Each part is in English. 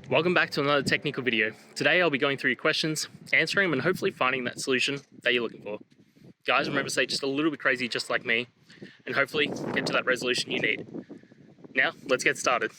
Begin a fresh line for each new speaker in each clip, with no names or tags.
Welcome back to another technical video. Today I'll be going through your questions, answering them and hopefully finding that solution that you're looking for. Guys, remember to stay just a little bit crazy just like me and hopefully get to that resolution you need. Now, let's get started.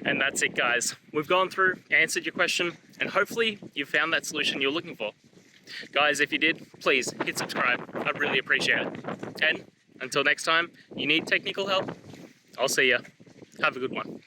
And that's it, guys. We've gone through, answered your question, and hopefully you found that solution you're looking for. Guys, if you did, please hit subscribe. I'd really appreciate it. And until next time, you need technical help, I'll see ya. Have a good one.